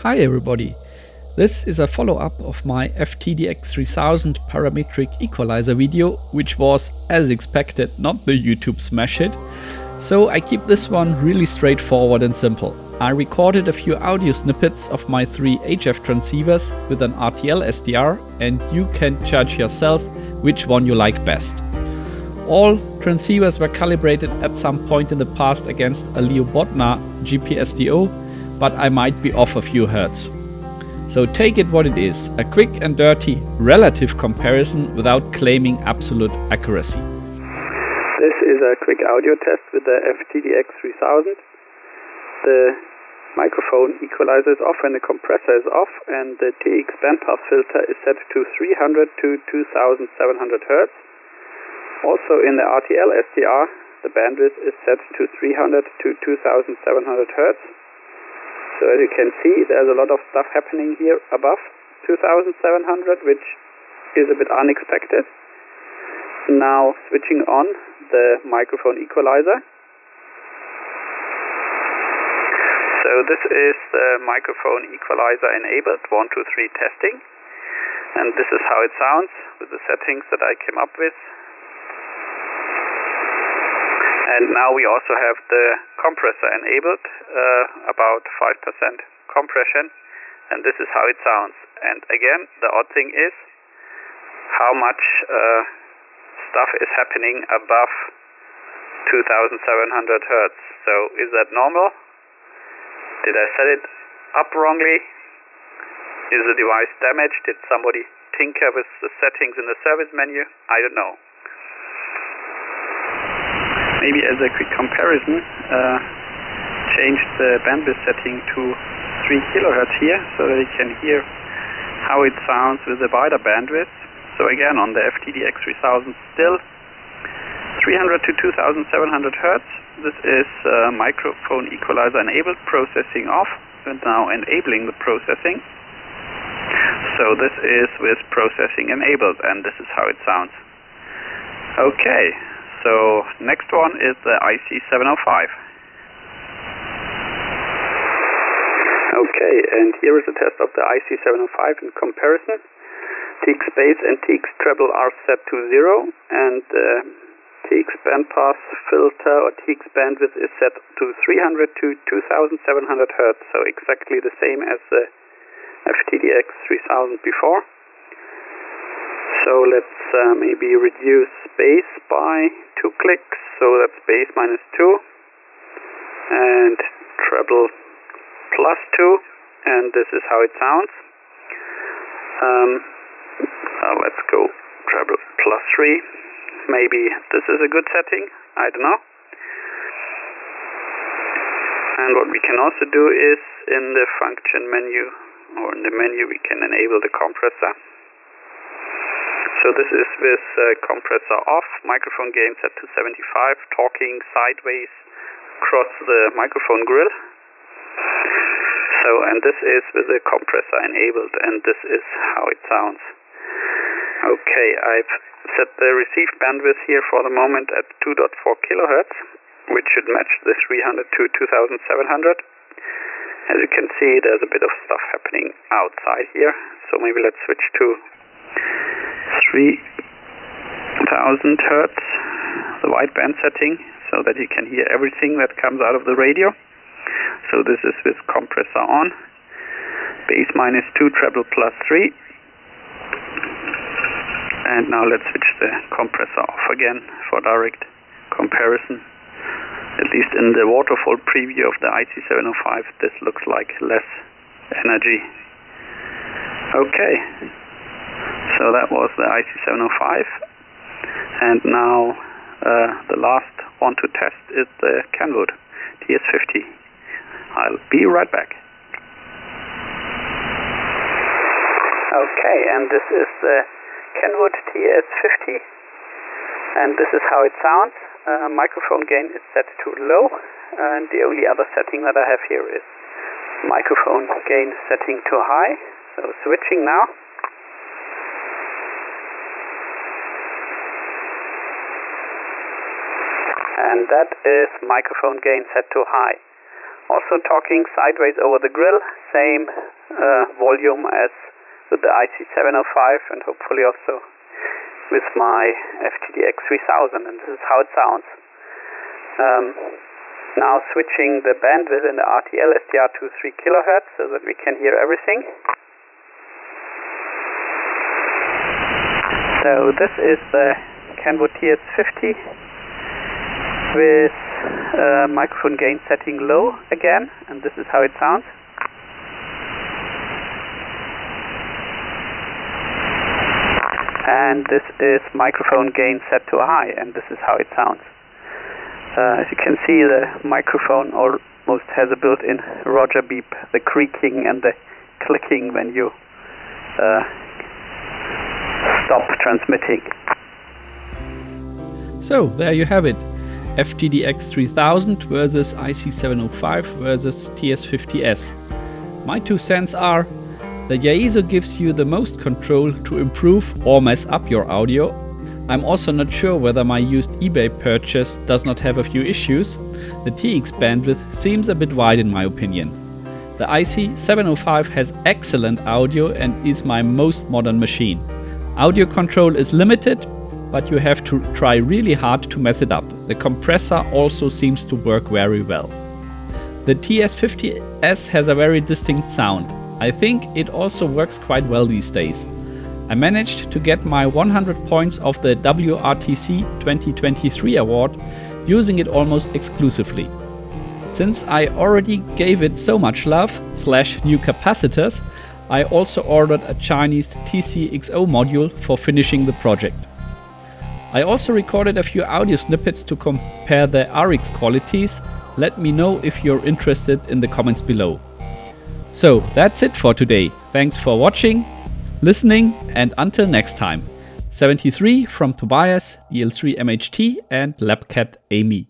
Hi everybody, this is a follow-up of my FTdx3000 parametric equalizer video, which was, as expected, not the YouTube smash hit. So I keep this one really straightforward and simple. I recorded a few audio snippets of my 3 HF transceivers with an RTL-SDR, and you can judge yourself which one you like best. All transceivers were calibrated at some point in the past against a Leo Bodnar GPSDO, but I might be off a few hertz. So take it what it is, a quick and dirty relative comparison without claiming absolute accuracy. This is a quick audio test with the FTdx3000. The microphone equalizer is off and the compressor is off, and the TX bandpass filter is set to 300 to 2700 Hz. Also in the RTL-SDR, the bandwidth is set to 300 to 2700 Hz. So as you can see, there's a lot of stuff happening here above 2700, which is a bit unexpected. Now switching on the microphone equalizer. So this is the microphone equalizer enabled 1, 2, 3 testing. And this is how it sounds with the settings that I came up with. And now we also have the compressor enabled, about 5% compression, and this is how it sounds. And again, the odd thing is how much stuff is happening above 2700 Hz. So is that normal? Did I set it up wrongly? Is the device damaged? Did somebody tinker with the settings in the service menu? I don't know. Maybe as a quick comparison, change the bandwidth setting to 3 kHz here so that you can hear how it sounds with a wider bandwidth. So again, on the FTdx3000 still 300 to 2700 Hz. This is microphone equalizer enabled, processing off, and now enabling the processing. So this is with processing enabled, and this is how it sounds. Okay. So next one is the IC-705. Okay, and here is a test of the IC-705 in comparison. TX bass and TX treble are set to 0, and the TX bandpass filter or TX bandwidth is set to 300 to 2700 Hz, so exactly the same as the FTdx3000 before. So let's maybe reduce bass by 2 clicks, so that's bass -2, and treble +2, and this is how it sounds. Let's go treble +3. Maybe this is a good setting, I don't know. And what we can also do is in the function menu, or in the menu, we can enable the compressor. So this is with compressor off, microphone gain set to 75, talking sideways across the microphone grill. So, and this is with the compressor enabled, and this is how it sounds. Okay, I've set the receive bandwidth here for the moment at 2.4 kHz, which should match the 300 to 2700. As you can see, there's a bit of stuff happening outside here, so maybe let's switch to 3000 Hz, the wideband setting, so that you can hear everything that comes out of the radio. So this is with compressor on, bass -2, treble +3, and now let's switch the compressor off again for direct comparison. At least in the waterfall preview of the IC-705, this looks like less energy. Okay. So that was the IC-705, and now the last one to test is the Kenwood TS-50. I'll be right back. Okay, and this is the Kenwood TS-50, and this is how it sounds. Microphone gain is set to low, and the only other setting that I have here is microphone gain setting to high. So switching now. And that is microphone gain set to high. Also talking sideways over the grill, same volume as with the IC-705 and hopefully also with my FTdx3000, and this is how it sounds. Now switching the bandwidth in the RTL-SDR to 3 kHz so that we can hear everything. So this is the Kenwood TS-50 with microphone gain setting low again, and this is how it sounds. And this is microphone gain set to high, and this is how it sounds. As you can see, the microphone almost has a built-in Roger beep, the creaking and the clicking when you stop transmitting. So there you have it, FTdx3000 versus IC-705 versus TS-50S. My 2 cents are that Yaesu gives you the most control to improve or mess up your audio. I'm also not sure whether my used eBay purchase does not have a few issues. The TX bandwidth seems a bit wide in my opinion. The IC-705 has excellent audio and is my most modern machine. Audio control is limited, but you have to try really hard to mess it up. The compressor also seems to work very well. The TS-50S has a very distinct sound. I think it also works quite well these days. I managed to get my 100 points of the WRTC 2023 award using it almost exclusively. Since I already gave it so much love / new capacitors, I also ordered a Chinese TCXO module for finishing the project. I also recorded a few audio snippets to compare the RX qualities. Let me know if you're interested in the comments below. So that's it for today. Thanks for watching, listening, and until next time. 73 from Tobias, EL3 MHT and LabCat Amy.